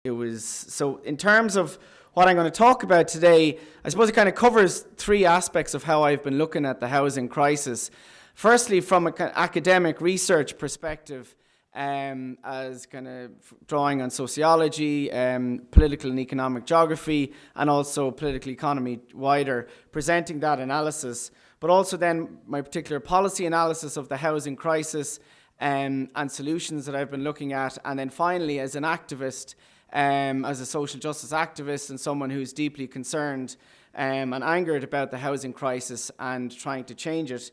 So in terms of what I'm going to talk about today, I suppose it kind of covers three aspects of how I've been looking at the housing crisis. Firstly, from an academic research perspective, as kind of drawing on sociology, political and economic geography, and also political economy wider, presenting that analysis, but also then my particular policy analysis of the housing crisis and solutions that I've been looking at, and then finally as an activist, as a social justice activist and someone who's deeply concerned and angered about the housing crisis and trying to change it.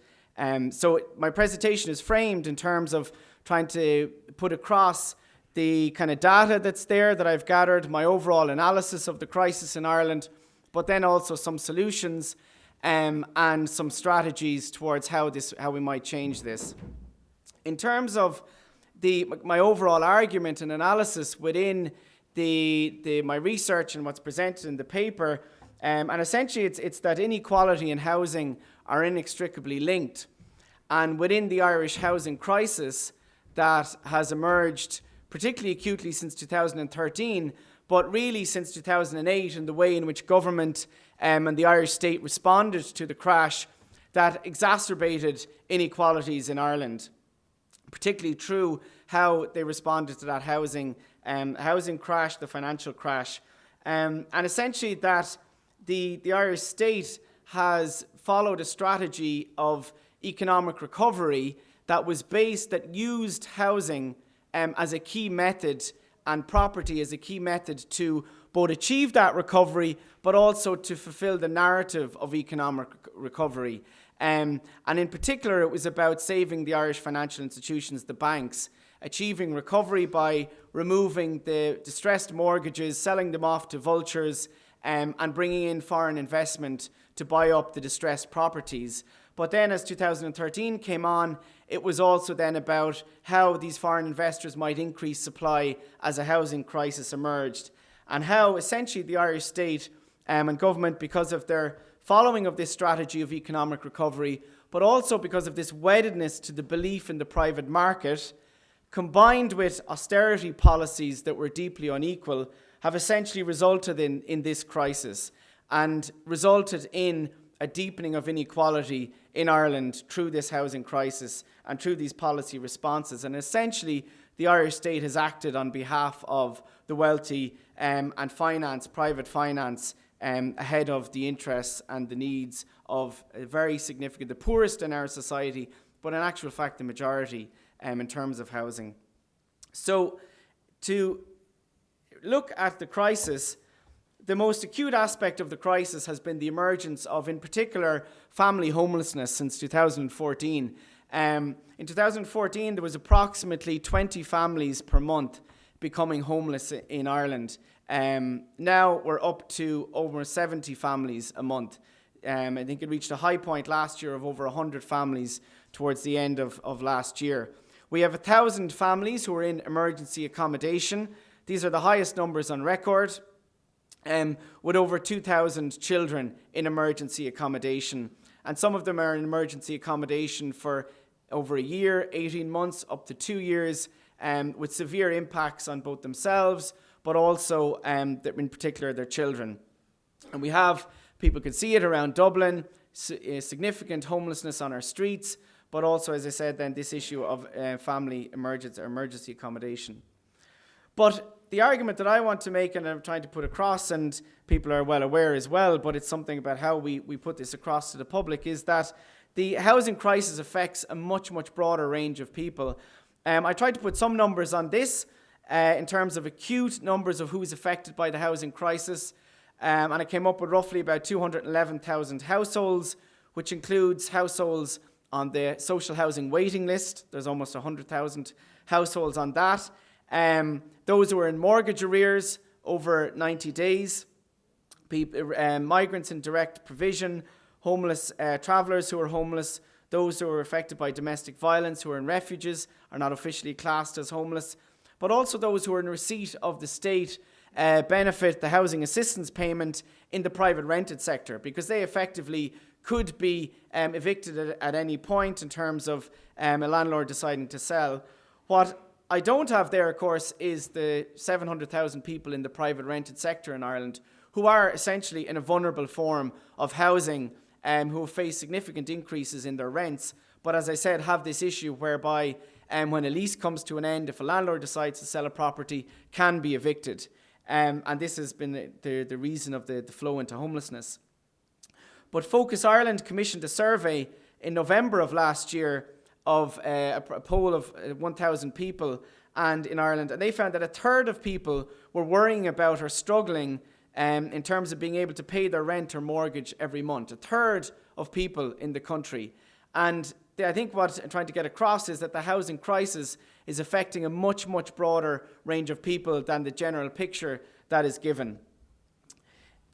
So my presentation is framed in terms of trying to put across the kind of data that's there that I've gathered, my overall analysis of the crisis in Ireland, but then also some solutions and some strategies towards how we might change this. In terms of my overall argument and analysis within my research and what's presented in the paper, and essentially it's that inequality and housing are inextricably linked. And within the Irish housing crisis that has emerged particularly acutely since 2013, but really since 2008, and the way in which government and the Irish state responded to the crash that exacerbated inequalities in Ireland, particularly through how they responded to that housing crash, the financial crash. And essentially that the Irish state has followed a strategy of economic recovery that used housing as a key method and property as a key method to both achieve that recovery, but also to fulfill the narrative of economic recovery. And in particular, it was about saving the Irish financial institutions, the banks, achieving recovery by removing the distressed mortgages, selling them off to vultures, and bringing in foreign investment to buy up the distressed properties. But then as 2013 came on, it was also then about how these foreign investors might increase supply as a housing crisis emerged, and how essentially the Irish state and government, because of their following of this strategy of economic recovery, but also because of this weddedness to the belief in the private market, combined with austerity policies that were deeply unequal, have essentially resulted in this crisis and resulted in a deepening of inequality in Ireland through this housing crisis and through these policy responses. And essentially, the Irish state has acted on behalf of the wealthy and private finance, ahead of the interests and the needs of the poorest in our society, but in actual fact the majority in terms of housing. So to look at the crisis, the most acute aspect of the crisis has been the emergence of, in particular, family homelessness since 2014. In 2014, there was approximately 20 families per month becoming homeless in Ireland. Now we're up to over 70 families a month. I think it reached a high point last year of over 100 families towards the end of last year. We have 1,000 families who are in emergency accommodation. These are the highest numbers on record, with over 2,000 children in emergency accommodation. And some of them are in emergency accommodation for over a year, 18 months, up to 2 years, with severe impacts on both themselves, but also, in particular, their children. And we have, people can see it around Dublin, significant homelessness on our streets, but also, as I said, then this issue of family emergency accommodation. But the argument that I want to make, and I'm trying to put across, and people are well aware as well, but it's something about how we put this across to the public, is that the housing crisis affects a much, much broader range of people. I tried to put some numbers on this in terms of acute numbers of who's affected by the housing crisis, and I came up with roughly about 211,000 households, which includes households on the social housing waiting list. There's almost 100,000 households on that. Those who are in mortgage arrears over 90 days, migrants in direct provision, homeless travellers who are homeless, those who are affected by domestic violence who are in refuges are not officially classed as homeless, but also those who are in receipt of the state benefit, the housing assistance payment in the private rented sector, because they effectively could be evicted at any point in terms of a landlord deciding to sell. What I don't have there, of course, is the 700,000 people in the private rented sector in Ireland who are essentially in a vulnerable form of housing, who face significant increases in their rents, but as I said, have this issue whereby when a lease comes to an end, if a landlord decides to sell a property, can be evicted. And this has been the reason of the flow into homelessness. But Focus Ireland commissioned a survey in November of last year of a poll of 1,000 people and in Ireland, and they found that a third of people were worrying about or struggling in terms of being able to pay their rent or mortgage every month. A third of people in the country. And I think what I'm trying to get across is that the housing crisis is affecting a much, much broader range of people than the general picture that is given.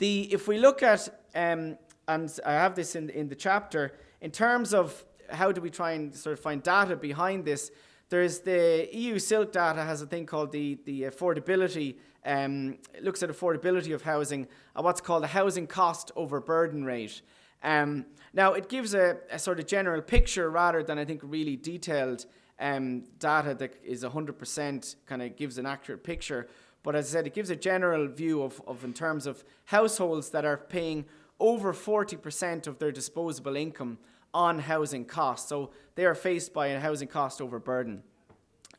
If we look at, and I have this in the chapter, in terms of how do we try and sort of find data behind this, there's the EU SILT data has a thing called the affordability, it looks at affordability of housing, what's called the housing cost over burden rate. Now, it gives a sort of general picture rather than, I think, really detailed data that is 100% kind of gives an accurate picture. But as I said, it gives a general view of in terms of households that are paying over 40% of their disposable income on housing costs. So they are faced by a housing cost over burden.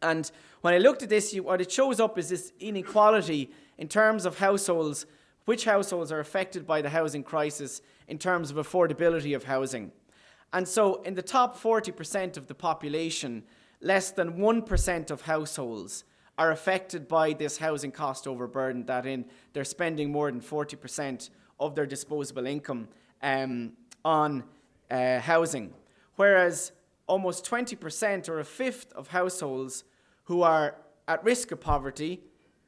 And when I looked at this, what it shows up is this inequality in terms of households, which households are affected by the housing crisis in terms of affordability of housing. And so in the top 40% of the population, less than 1% of households are affected by this housing cost over burden, that they're spending more than 40% of their disposable income on housing. Whereas almost 20% or a fifth of households who are at risk of poverty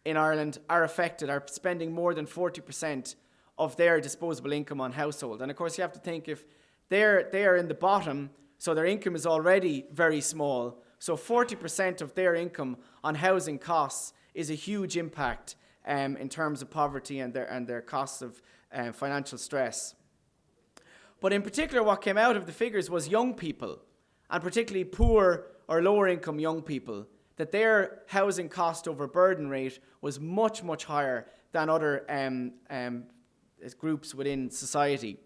in Ireland are affected, are spending more than 40% of their disposable income on household. And of course you have to think if they are in the bottom, so their income is already very small, so 40% of their income on housing costs is a huge impact in terms of poverty and their costs of financial stress. But in particular, what came out of the figures was young people, and particularly poor or lower income young people, that their housing cost over burden rate was much, much higher than other groups within society.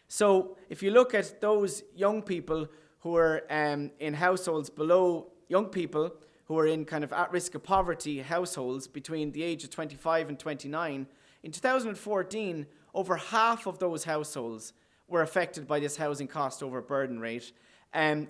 So if you look at those young people who are in households below, young people who are in kind of at risk of poverty households between the age of 25 and 29, in 2014, over half of those households were affected by this housing cost over burden rate,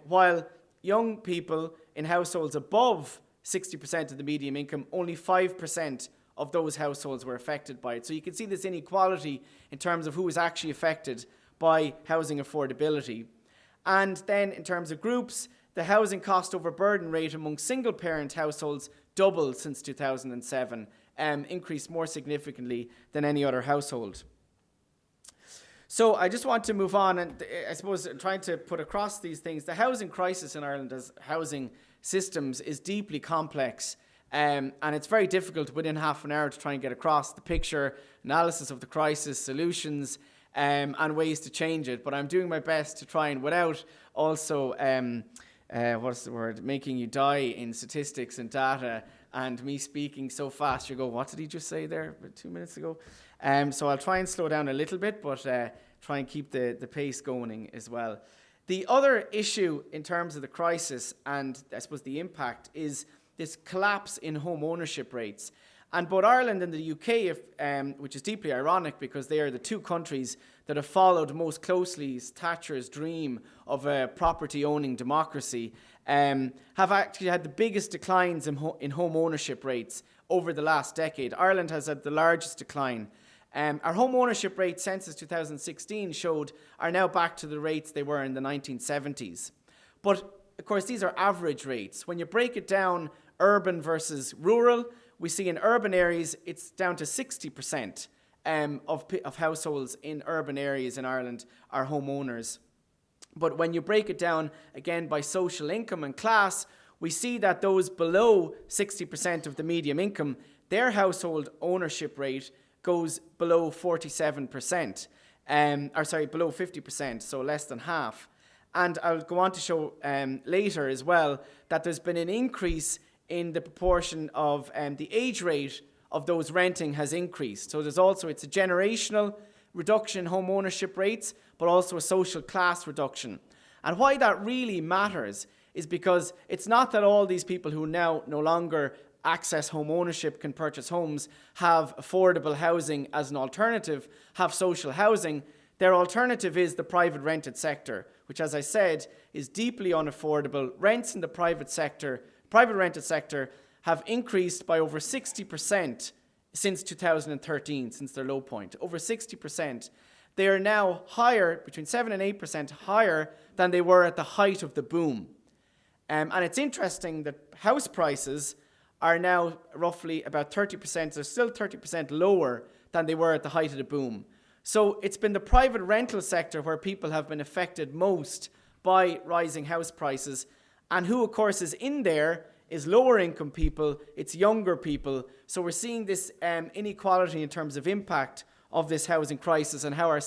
while young people in households above 60% of the median income, only 5% of those households were affected by it. So you can see this inequality in terms of who is actually affected by housing affordability. And then in terms of groups, the housing cost over burden rate among single parent households doubled since 2007, increased more significantly than any other household. So I just want to move on, and I suppose trying to put across these things, the housing crisis in Ireland as housing systems is deeply complex, and it's very difficult within half an hour to try and get across the picture, analysis of the crisis, solutions, and ways to change it. But I'm doing my best to try and, without also, making you die in statistics and data, and me speaking so fast, you go, what did he just say there about 2 minutes ago? So I'll try and slow down a little bit, but try and keep the pace going as well. The other issue in terms of the crisis and I suppose the impact is this collapse in home ownership rates. And both Ireland and the UK, which is deeply ironic because they are the two countries that have followed most closely Thatcher's dream of a property-owning democracy, have actually had the biggest declines in home ownership rates over the last decade. Ireland has had the largest decline. Our home ownership rate census 2016 showed are now back to the rates they were in the 1970s. But of course, these are average rates. When you break it down, urban versus rural, we see in urban areas it's down to 60% of households in urban areas in Ireland are homeowners. But when you break it down again by social income and class, we see that those below 60% of the median income, their household ownership rate goes below 47%, below 50%, so less than half. And I'll go on to show later as well that there's been an increase in the proportion of the age rate of those renting has increased. So it's a generational reduction in home ownership rates, but also a social class reduction. And why that really matters is because it's not that all these people who now no longer access home ownership, can purchase homes, have affordable housing as an alternative, have social housing. Their alternative is the private rented sector, which, as I said, is deeply unaffordable. Rents in the private rented sector, have increased by over 60% since 2013, since their low point. Over 60%. They are now higher, between 7 and 8% higher than they were at the height of the boom. And it's interesting that house prices are now roughly about 30%, they're still 30% lower than they were at the height of the boom. So it's been the private rental sector where people have been affected most by rising house prices. And who, of course, is in there is lower income people, it's younger people. So we're seeing this inequality in terms of impact of this housing crisis and how our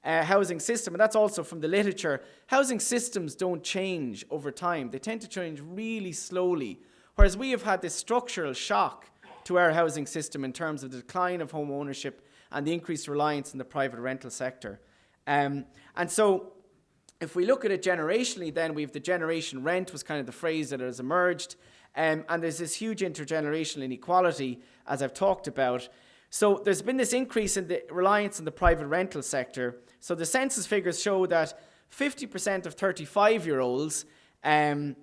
housing system, and that's also from the literature, housing systems don't change over time. They tend to change really slowly. Whereas we have had this structural shock to our housing system in terms of the decline of home ownership and the increased reliance in the private rental sector. And so if we look at it generationally, then we have the generation rent was kind of the phrase that has emerged. And there's this huge intergenerational inequality, as I've talked about. So there's been this increase in the reliance on the private rental sector. So the census figures show that 50% of 35-year-olds are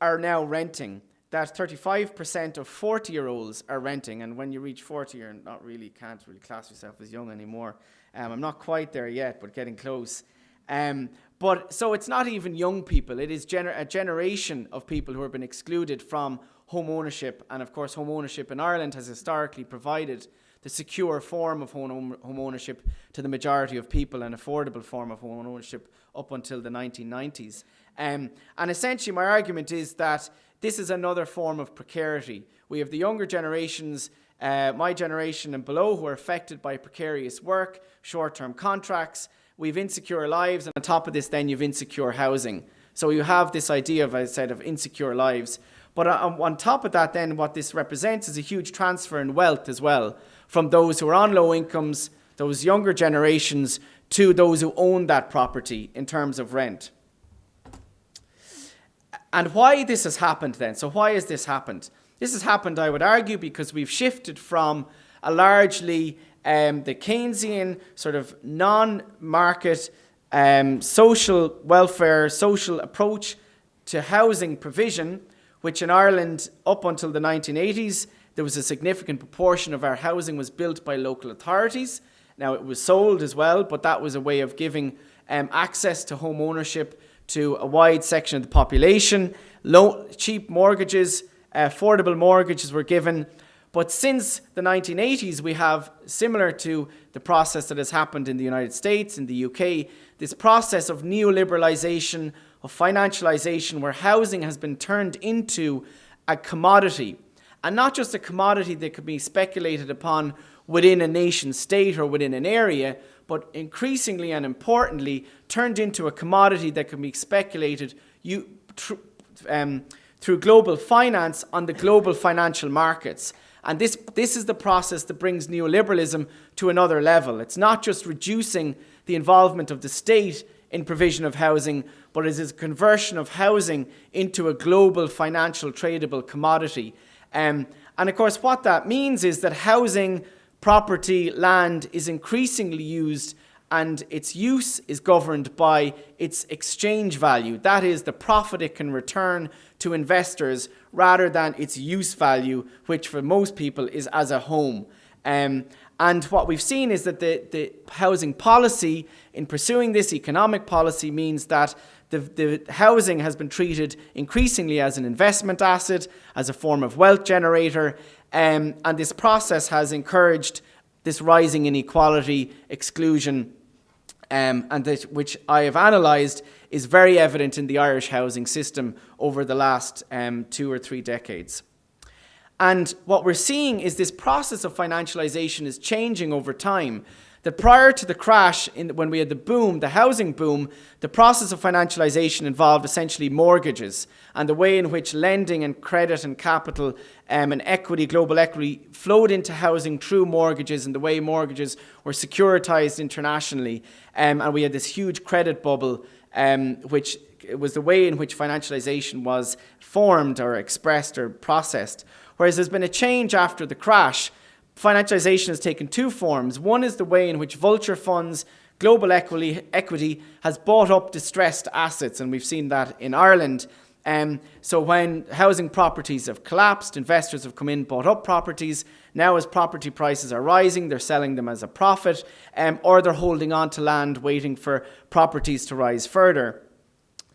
now renting. That 35% of 40-year-olds are renting, and when you reach 40, you can't really class yourself as young anymore. I'm not quite there yet, but getting close. But so it's not even young people; it is a generation of people who have been excluded from home ownership, and of course, home ownership in Ireland has historically provided the secure form of home ownership to the majority of people, an affordable form of home ownership up until the 1990s. And essentially, my argument is that this is another form of precarity. We have the younger generations, my generation and below, who are affected by precarious work, short-term contracts. We have insecure lives, and on top of this, then you have insecure housing. So you have this idea, of, as I said, of insecure lives. But on top of that, then, what this represents is a huge transfer in wealth as well, from those who are on low incomes, those younger generations, to those who own that property in terms of rent. And why this has happened then? So why has this happened? This has happened, I would argue, because we've shifted from a largely the Keynesian sort of non-market social welfare, social approach to housing provision, which in Ireland up until the 1980s, there was a significant proportion of our housing was built by local authorities. Now it was sold as well, but that was a way of giving access to home ownership to a wide section of the population. Cheap mortgages, affordable mortgages were given. But since the 1980s, we have, similar to the process that has happened in the United States, in the UK, this process of neoliberalization, of financialisation, where housing has been turned into a commodity. And not just a commodity that could be speculated upon within a nation state or within an area, but increasingly and importantly turned into a commodity that can be speculated through global finance on the global financial markets. And this is the process that brings neoliberalism to another level. It's not just reducing the involvement of the state in provision of housing, but it is a conversion of housing into a global financial tradable commodity. And of course, what that means is that housing, property, land is increasingly used, and its use is governed by its exchange value. That is the profit it can return to investors rather than its use value, which for most people is as a home. And what we've seen is that the housing policy, in pursuing this economic policy, means that the housing has been treated increasingly as an investment asset, as a form of wealth generator, and this process has encouraged this rising inequality, exclusion, which I have analysed is very evident in the Irish housing system over the last 2 or 3 decades. And what we're seeing is this process of financialisation is changing over time. that prior to the crash, when we had the boom, the housing boom, the process of financialisation involved essentially mortgages and the way in which lending and credit and capital and equity, global equity, flowed into housing through mortgages and the way mortgages were securitised internationally. And we had this huge credit bubble, which was the way in which financialisation was formed or expressed or processed. Whereas there's been a change after the crash. Financialisation has taken two forms. One is the way in which vulture funds, global equity has bought up distressed assets, and we've seen that in Ireland. So when housing properties have collapsed, investors have come in, bought up properties. Now as property prices are rising, they're selling them as a profit, or they're holding on to land waiting for properties to rise further.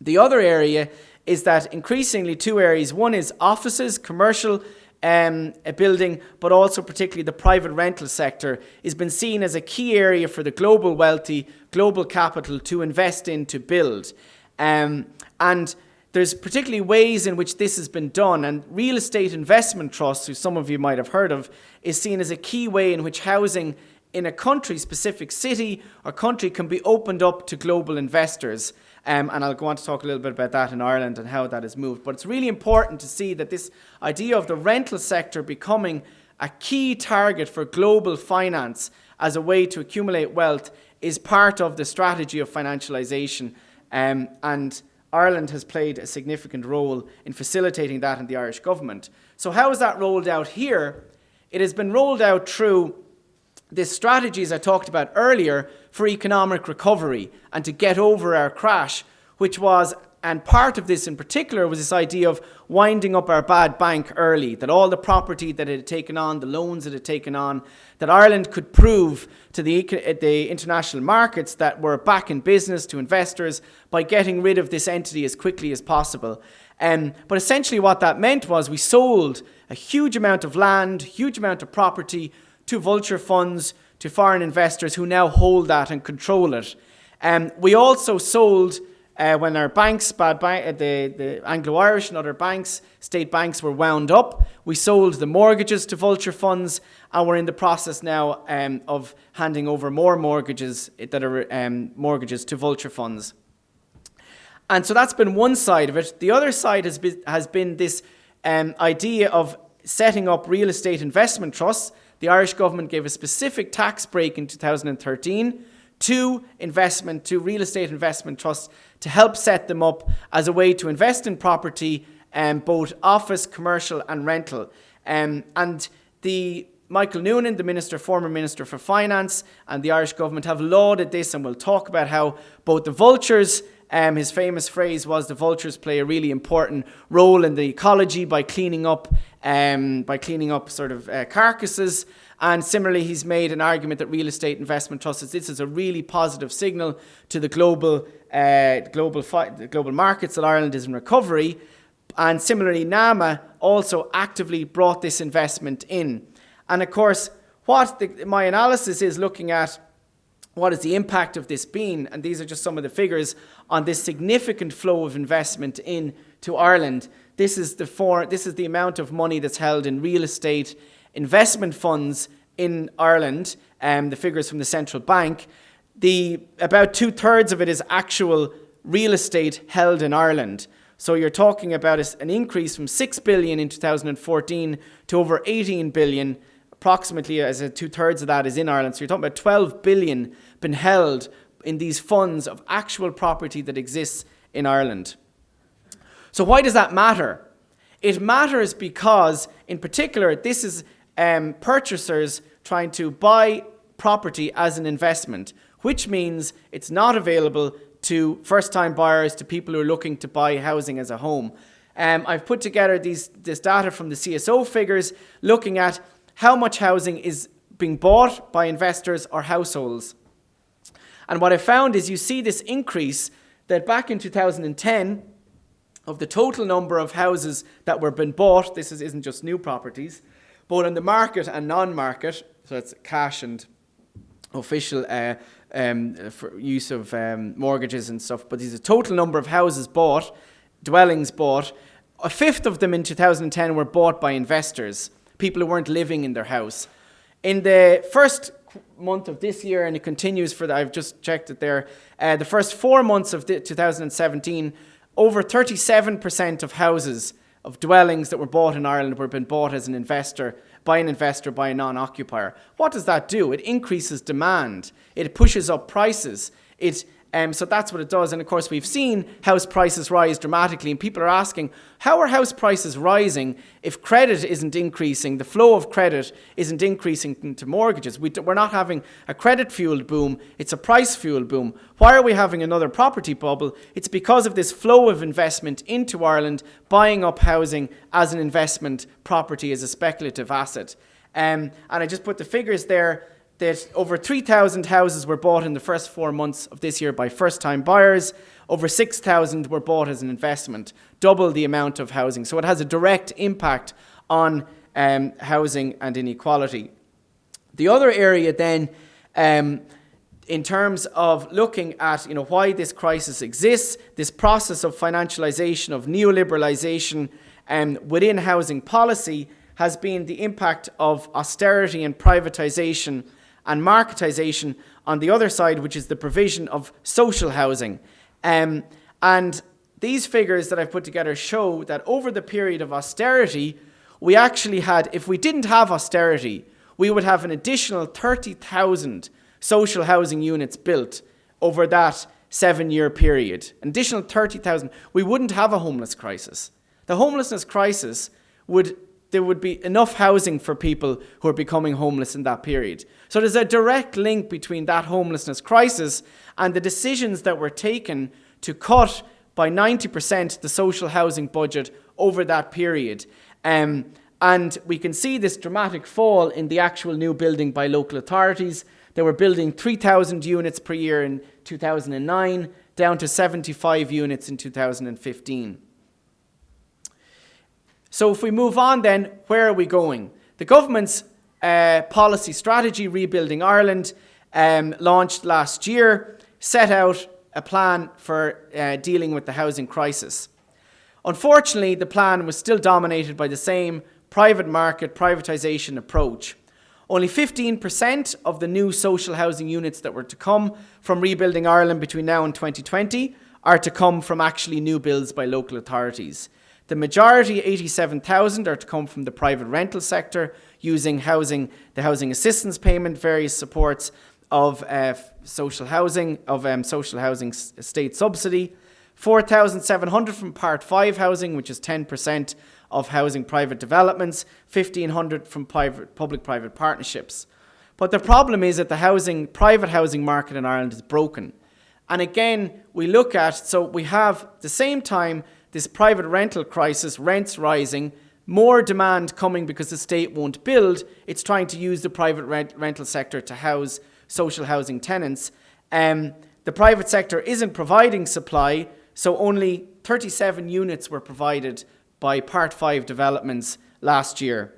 The other area is that increasingly two areas. One is offices, commercial a building, but also particularly the private rental sector has been seen as a key area for the global wealthy, global capital to invest in, to build. And there's particularly ways in which this has been done, and real estate investment trusts, who some of you might have heard of, is seen as a key way in which housing in a country-specific city or country can be opened up to global investors. And I'll go on to talk a little bit about that in Ireland and how that has moved. But it's really important to see that this idea of the rental sector becoming a key target for global finance as a way to accumulate wealth is part of the strategy of financialisation. And Ireland has played a significant role in facilitating that in the Irish government. So how is that rolled out here? It has been rolled out through this strategy, as I talked about earlier, for economic recovery and to get over our crash, which was, and part of this in particular, was this idea of winding up our bad bank early, that all the property that it had taken on, the loans it had taken on, that Ireland could prove to the international markets that we're back in business, to investors, by getting rid of this entity as quickly as possible. But essentially what that meant was we sold a huge amount of land, huge amount of property to vulture funds, to foreign investors who now hold that and control it. We also sold, when our banks, the Anglo-Irish and other banks, state banks were wound up, we sold the mortgages to vulture funds, and we're in the process now of handing over more mortgages that are mortgages to vulture funds. And so that's been one side of it. The other side has been this idea of setting up real estate investment trusts. The Irish government gave a specific tax break in 2013 to real estate investment trusts to help set them up as a way to invest in property, both office, commercial and rental. And the Michael Noonan, the former Minister for Finance, and the Irish government have lauded this, and we'll talk about how both the vultures, his famous phrase was, the vultures play a really important role in the ecology by cleaning up carcasses. And similarly, he's made an argument that real estate investment trusts, this is a really positive signal to the global markets that Ireland is in recovery. And similarly, NAMA also actively brought this investment in. And of course, my analysis is looking at what is the impact of this been, and these are just some of the figures on this significant flow of investment into Ireland. This is the amount of money that's held in real estate investment funds in Ireland, the figures from the central bank. About 2/3 of it is actual real estate held in Ireland. So you're talking about an increase from 6 billion in 2014 to over 18 billion, approximately, as 2/3 of that is in Ireland. So you're talking about 12 billion been held in these funds of actual property that exists in Ireland. So why does that matter? It matters because, in particular, this is purchasers trying to buy property as an investment, which means it's not available to first-time buyers, to people who are looking to buy housing as a home. I've put together this data from the CSO figures, looking at how much housing is being bought by investors or households. And what I found is you see this increase that back in 2010, of the total number of houses that were being bought, this isn't just new properties, both in the market and non-market, so it's cash and official for use of mortgages and stuff, but there's a total number of houses bought, dwellings bought. A fifth of them in 2010 were bought by investors, people who weren't living in their house. In the first month of this year, and it continues for I've just checked it there, the first 4 months of 2017, over 37% of houses, of dwellings that were bought in Ireland were been bought as an investor, by a non-occupier. What does that do? It increases demand. It pushes up prices. So that's what it does. And of course, we've seen house prices rise dramatically, and people are asking, how are house prices rising if credit isn't increasing, the flow of credit isn't increasing into mortgages? We're not having a credit-fueled boom, it's a price-fueled boom. Why are we having another property bubble? It's because of this flow of investment into Ireland, buying up housing as an investment property, as a speculative asset. And I just put the figures there, that over 3,000 houses were bought in the first 4 months of this year by first-time buyers. Over 6,000 were bought as an investment, double the amount of housing. So it has a direct impact on housing and inequality. The other area then, in terms of looking at why this crisis exists, this process of financialisation, of neoliberalisation within housing policy, has been the impact of austerity and privatisation and marketisation on the other side, which is the provision of social housing. And these figures that I've put together show that over the period of austerity, we actually had, if we didn't have austerity, we would have an additional 30,000 social housing units built over that 7-year period. An additional 30,000. We wouldn't have a homeless crisis. The homelessness crisis there would be enough housing for people who are becoming homeless in that period. So there's a direct link between that homelessness crisis and the decisions that were taken to cut by 90% the social housing budget over that period. And we can see this dramatic fall in the actual new building by local authorities. They were building 3,000 units per year in 2009, down to 75 units in 2015. So if we move on then, where are we going? The government's policy strategy, Rebuilding Ireland, launched last year, set out a plan for dealing with the housing crisis. Unfortunately, the plan was still dominated by the same private market privatisation approach. Only 15% of the new social housing units that were to come from Rebuilding Ireland between now and 2020 are to come from actually new builds by local authorities. The majority, 87,000, are to come from the private rental sector using the housing assistance payment, various supports of social housing state subsidy. 4,700 from Part 5 housing, which is 10% of housing private developments. 1,500 from public-private partnerships. But the problem is that the private housing market in Ireland is broken. And again, we have at the same time this private rental crisis, rents rising, more demand coming because the state won't build. It's trying to use the private rental sector to house social housing tenants. The private sector isn't providing supply, so only 37 units were provided by Part 5 developments last year.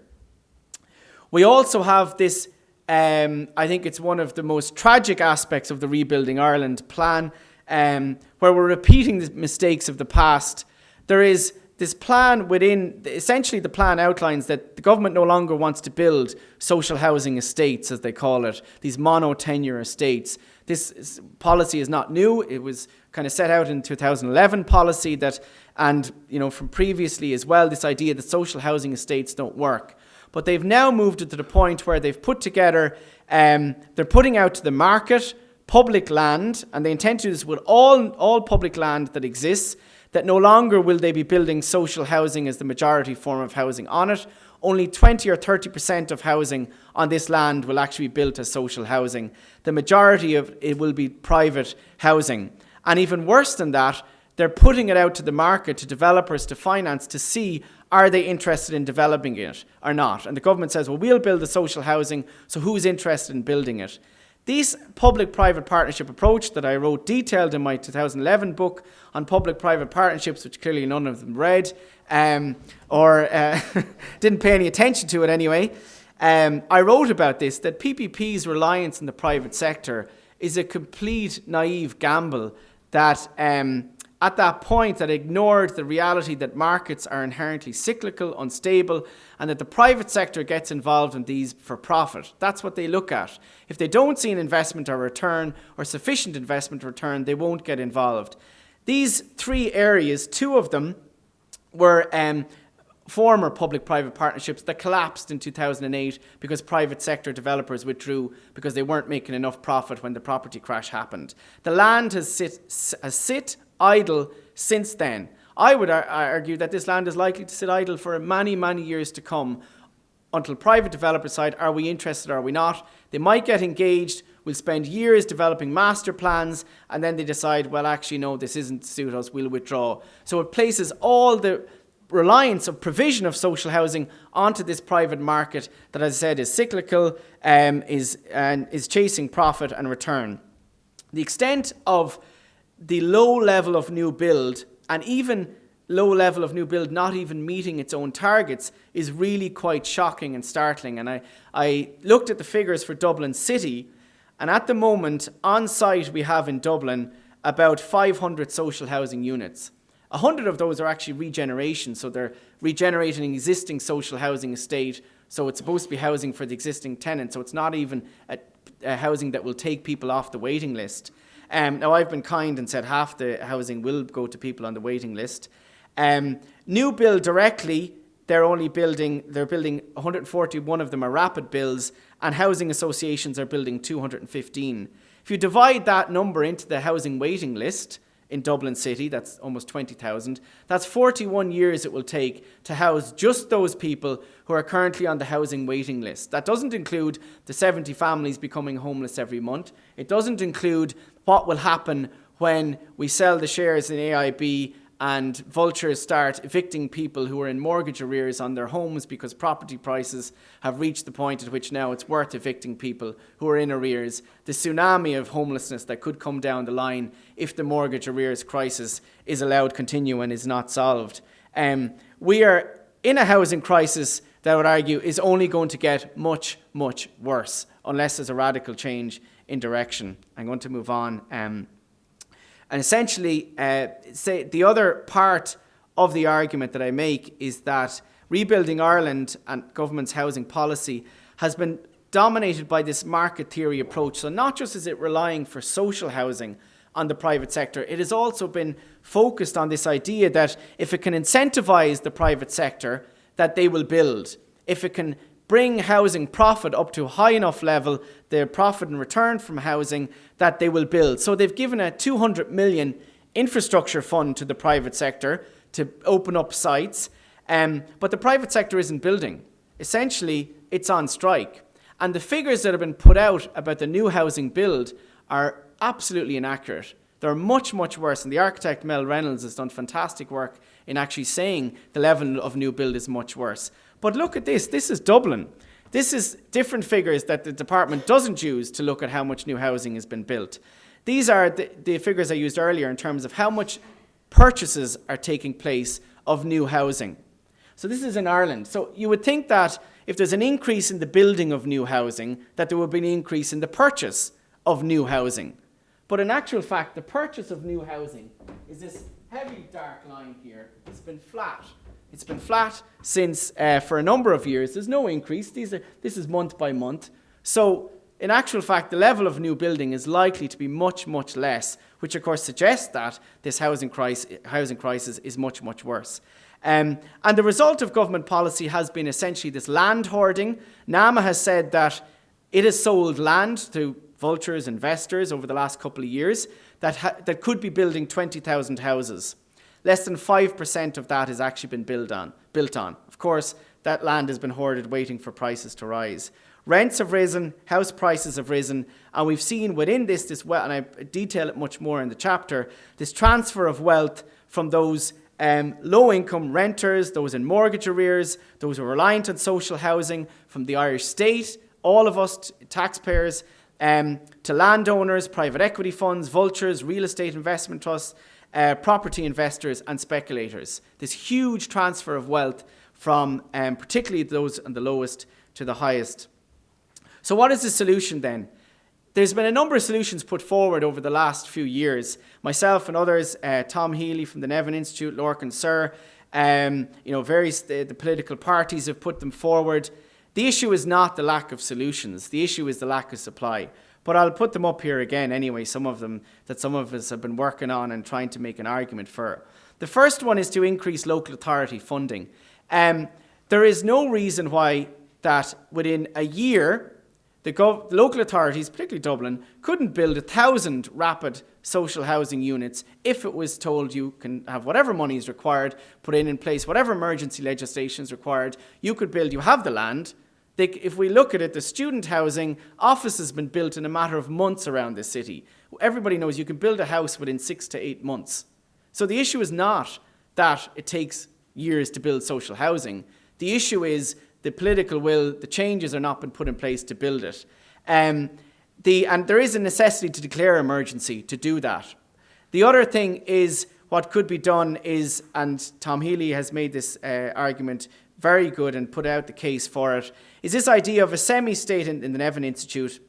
We also have this, I think it's one of the most tragic aspects of the Rebuilding Ireland plan, where we're repeating the mistakes of the past. There is this plan essentially the plan outlines that the government no longer wants to build social housing estates, as they call it, these mono-tenure estates. This policy is not new. It was kind of set out in 2011 policy and from previously as well, this idea that social housing estates don't work. But they've now moved it to the point where they've put together, they're putting out to the market public land, and they intend to do this with all public land that exists, that no longer will they be building social housing as the majority form of housing on it. Only 20 or 30% of housing on this land will actually be built as social housing. The majority of it will be private housing. And even worse than that, they're putting it out to the market, to developers, to finance, to see are they interested in developing it or not. And the government says, well, we'll build the social housing, so who's interested in building it? This public-private partnership approach that I wrote detailed in my 2011 book on public-private partnerships, which clearly none of them read, or didn't pay any attention to it anyway. I wrote about this, that PPP's reliance on the private sector is a complete naive gamble that at that point that ignored the reality that markets are inherently cyclical, unstable, and that the private sector gets involved in these for profit. That's what they look at. If they don't see an investment or return or sufficient investment return, they won't get involved. These three areas, two of them were former public-private partnerships that collapsed in 2008 because private sector developers withdrew because they weren't making enough profit when the property crash happened. The land has sit idle since then. I would argue that this land is likely to sit idle for many, many years to come until private developers decide, are we interested or are we not? They might get engaged, will spend years developing master plans, and then they decide, well, actually, no, this isn't suit us, we'll withdraw. So it places all the reliance of provision of social housing onto this private market that, as I said, is cyclical, is chasing profit and return. The extent of the low level of new build, and even low level of new build not even meeting its own targets, is really quite shocking and startling. And I looked at the figures for Dublin City, and at the moment, on site we have in Dublin about 500 social housing units. 100 of those are actually regeneration, so they're regenerating an existing social housing estate, so it's supposed to be housing for the existing tenants, so it's not even a housing that will take people off the waiting list. Now, I've been kind and said half the housing will go to people on the waiting list. New build directly, they're building 141 of them are rapid builds, and housing associations are building 215. If you divide that number into the housing waiting list in Dublin City, that's almost 20,000, that's 41 years it will take to house just those people who are currently on the housing waiting list. That doesn't include the 70 families becoming homeless every month. It doesn't include what will happen when we sell the shares in AIB and vultures start evicting people who are in mortgage arrears on their homes because property prices have reached the point at which now it's worth evicting people who are in arrears. The tsunami of homelessness that could come down the line if the mortgage arrears crisis is allowed to continue and is not solved. We are in a housing crisis that I would argue is only going to get much, much worse unless there's a radical change in direction. I'm going to move on. And essentially, say the other part of the argument that I make is that Rebuilding Ireland and government's housing policy has been dominated by this market theory approach. So not just is it relying for social housing on the private sector, it has also been focused on this idea that if it can incentivize the private sector, that they will build. If it can bring housing profit up to a high enough level, the profit and return from housing, that they will build. So they've given a 200 million infrastructure fund to the private sector to open up sites, but the private sector isn't building. Essentially, it's on strike. And the figures that have been put out about the new housing build are absolutely inaccurate. They're much, much worse. And the architect Mel Reynolds has done fantastic work in actually saying the level of new build is much worse. But look at this. This is Dublin. This is different figures that the department doesn't use to look at how much new housing has been built. These are the figures I used earlier in terms of how much purchases are taking place of new housing. So this is in Ireland. So you would think that if there's an increase in the building of new housing, that there would be an increase in the purchase of new housing. But in actual fact, the purchase of new housing is this heavy dark line here. It's been flat. It's been flat since for a number of years. There's no increase. This is month by month. So in actual fact, the level of new building is likely to be much, much less, which of course suggests that this housing crisis is much, much worse. And the result of government policy has been essentially this land hoarding. NAMA has said that it has sold land to vultures, investors over the last couple of years that could be building 20,000 houses. Less than 5% of that has actually been built on. Of course, that land has been hoarded waiting for prices to rise. Rents have risen, house prices have risen, and we've seen within this and I detail it much more in the chapter, this transfer of wealth from those low-income renters, those in mortgage arrears, those who are reliant on social housing, from the Irish state, all of us taxpayers, to landowners, private equity funds, vultures, real estate investment trusts, property investors and speculators. This huge transfer of wealth from particularly those on the lowest to the highest. So what is the solution then? There's been a number of solutions put forward over the last few years. Myself and others, Tom Healy from the Nevin Institute, Lorcan Sir, various the political parties have put them forward. The issue is not the lack of solutions. The issue is the lack of supply. But I'll put them up here again anyway, some of them that some of us have been working on and trying to make an argument for. The first one is to increase local authority funding. There is no reason why that within a year, the local authorities, particularly Dublin, couldn't build 1,000 rapid social housing units if it was told you can have whatever money is required, put in place whatever emergency legislation is required. You could build, you have the land. If we look at it, the student housing office has been built in a matter of months around this city. Everybody knows you can build a house within 6 to 8 months. So the issue is not that it takes years to build social housing. The issue is the political will, the changes are not been put in place to build it. And there is a necessity to declare emergency to do that. The other thing is what could be done is, and Tom Healy has made this argument very good and put out the case for it, is this idea of a semi-state in the Nevin Institute,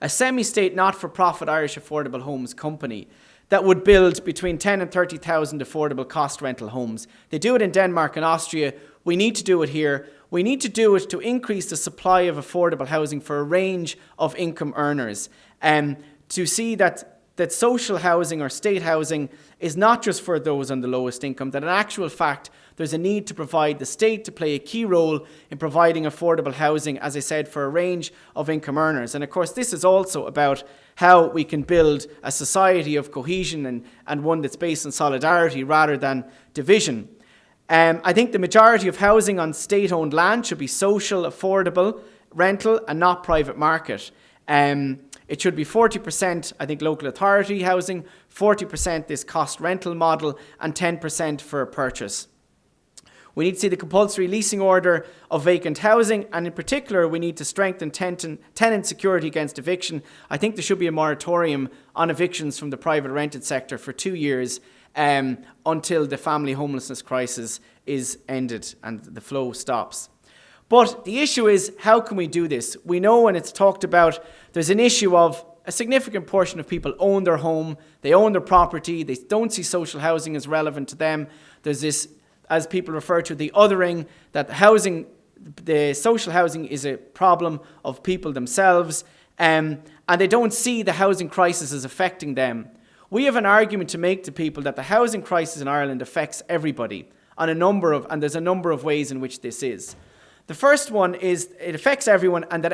a semi-state not-for-profit Irish affordable homes company that would build between 10 and 30,000 affordable cost rental homes. They do it in Denmark and Austria. We need to do it here. We need to do it to increase the supply of affordable housing for a range of income earners, to see that social housing or state housing is not just for those on the lowest income, that in actual fact there's a need to provide the state to play a key role in providing affordable housing, as I said, for a range of income earners. And of course this is also about how we can build a society of cohesion and one that's based on solidarity rather than division. I think the majority of housing on state-owned land should be social, affordable, rental and not private market. It should be 40%, I think, local authority housing, 40% this cost rental model and 10% for a purchase. We need to see the compulsory leasing order of vacant housing, and in particular we need to strengthen tenant security against eviction. I think there should be a moratorium on evictions from the private rented sector for 2 years until the family homelessness crisis is ended and the flow stops. But the issue is, how can we do this? We know, and it's talked about, there's an issue of a significant portion of people own their home, they own their property, they don't see social housing as relevant to them. There's this, as people refer to, the othering, that the social housing is a problem of people themselves, and they don't see the housing crisis as affecting them. We have an argument to make to people that the housing crisis in Ireland affects everybody and there's a number of ways in which this is. The first one is it affects everyone, and that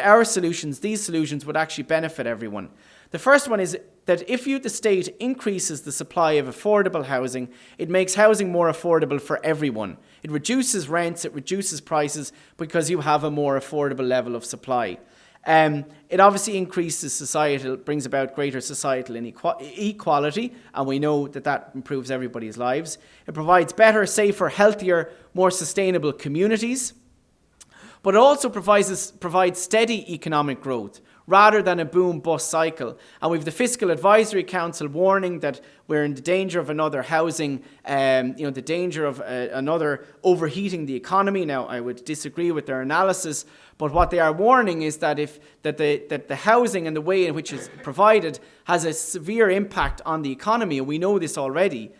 these solutions would actually benefit everyone. The first one is that if the state increases the supply of affordable housing, it makes housing more affordable for everyone. It reduces rents, it reduces prices because you have a more affordable level of supply. It obviously brings about greater societal equality, and we know that improves everybody's lives. It provides better, safer, healthier, more sustainable communities. But it also provides steady economic growth rather than a boom-bust cycle. And we have the Fiscal Advisory Council warning that we're in the danger of another housing, the danger of another overheating the economy. Now, I would disagree with their analysis, but what they are warning is that the housing and the way in which it's provided has a severe impact on the economy, and we know this already.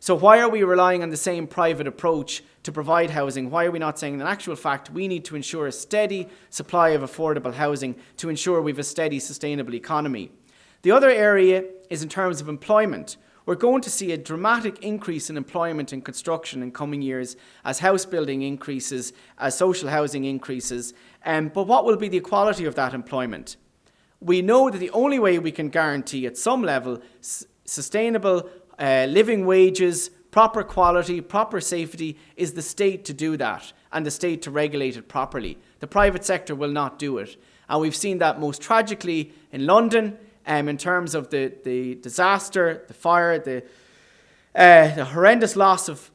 So why are we relying on the same private approach to provide housing? Why are we not saying, in actual fact, we need to ensure a steady supply of affordable housing to ensure we have a steady, sustainable economy? The other area is in terms of employment. We're going to see a dramatic increase in employment in construction in coming years as house building increases, as social housing increases. But what will be the quality of that employment? We know that the only way we can guarantee at some level sustainable living wages, proper quality, proper safety, is the state to do that and the state to regulate it properly. The private sector will not do it. And we've seen that most tragically in London in terms of the disaster, the fire, the horrendous loss of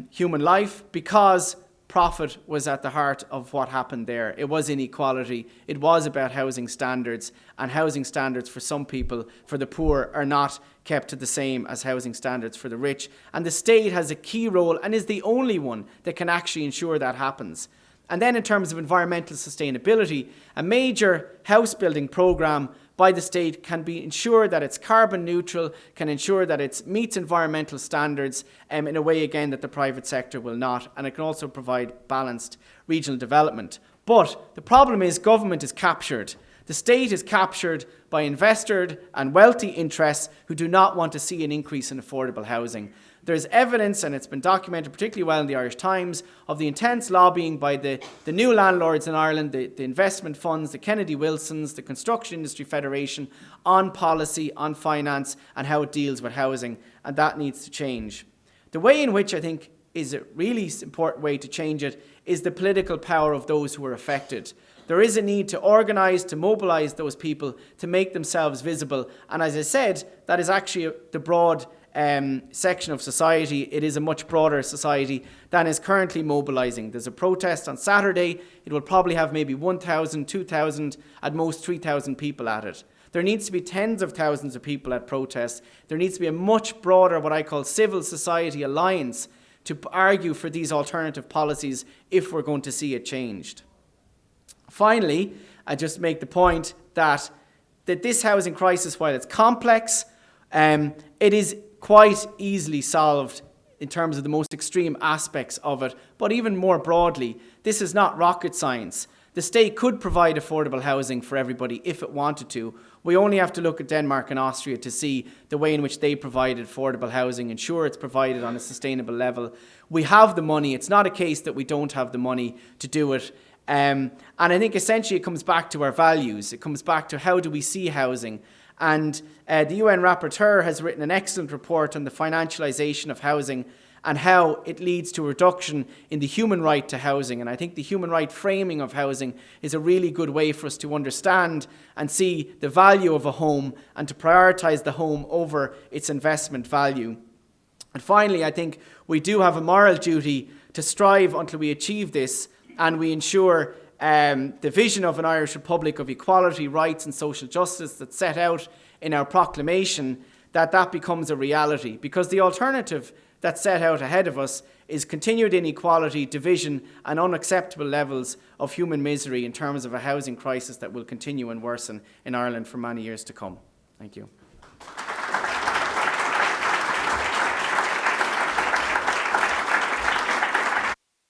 human life, because profit was at the heart of what happened there. It was inequality. It was about housing standards, and housing standards for some people, for the poor, are not kept to the same as housing standards for the rich. And the state has a key role and is the only one that can actually ensure that happens. And then in terms of environmental sustainability, a major house building programme by the state can be ensure that it's carbon neutral, can ensure that it meets environmental standards in a way, again, that the private sector will not. And it can also provide balanced regional development. But the problem is government is captured. The state is captured by invested and wealthy interests who do not want to see an increase in affordable housing. There's evidence, and it's been documented particularly well in the Irish Times, of the intense lobbying by the new landlords in Ireland, the investment funds, the Kennedy Wilsons, the Construction Industry Federation, on policy, on finance, and how it deals with housing, and that needs to change. The way in which I think is a really important way to change it is the political power of those who are affected. There is a need to organise, to mobilise those people, to make themselves visible, and as I said, that is actually the broad section of society. It is a much broader society than is currently mobilising. There's a protest on Saturday. It will probably have maybe 1,000, 2,000, at most 3,000 people at it. There needs to be tens of thousands of people at protests. There needs to be a much broader, what I call civil society alliance, to argue for these alternative policies if we're going to see it changed. Finally, I just make the point that this housing crisis, while it's complex, it is quite easily solved in terms of the most extreme aspects of it. But even more broadly, this is not rocket science. The state could provide affordable housing for everybody if it wanted to. We only have to look at Denmark and Austria to see the way in which they provided affordable housing, ensure it's provided on a sustainable level. We have the money. It's not a case that we don't have the money to do it. And I think essentially it comes back to our values. It comes back to how do we see housing. And the UN Rapporteur has written an excellent report on the financialisation of housing and how it leads to a reduction in the human right to housing. And I think the human right framing of housing is a really good way for us to understand and see the value of a home and to prioritise the home over its investment value. And finally, I think we do have a moral duty to strive until we achieve this and we ensure the vision of an Irish Republic of equality, rights and social justice that's set out in our proclamation, that becomes a reality. Because the alternative that's set out ahead of us is continued inequality, division and unacceptable levels of human misery in terms of a housing crisis that will continue and worsen in Ireland for many years to come. Thank you.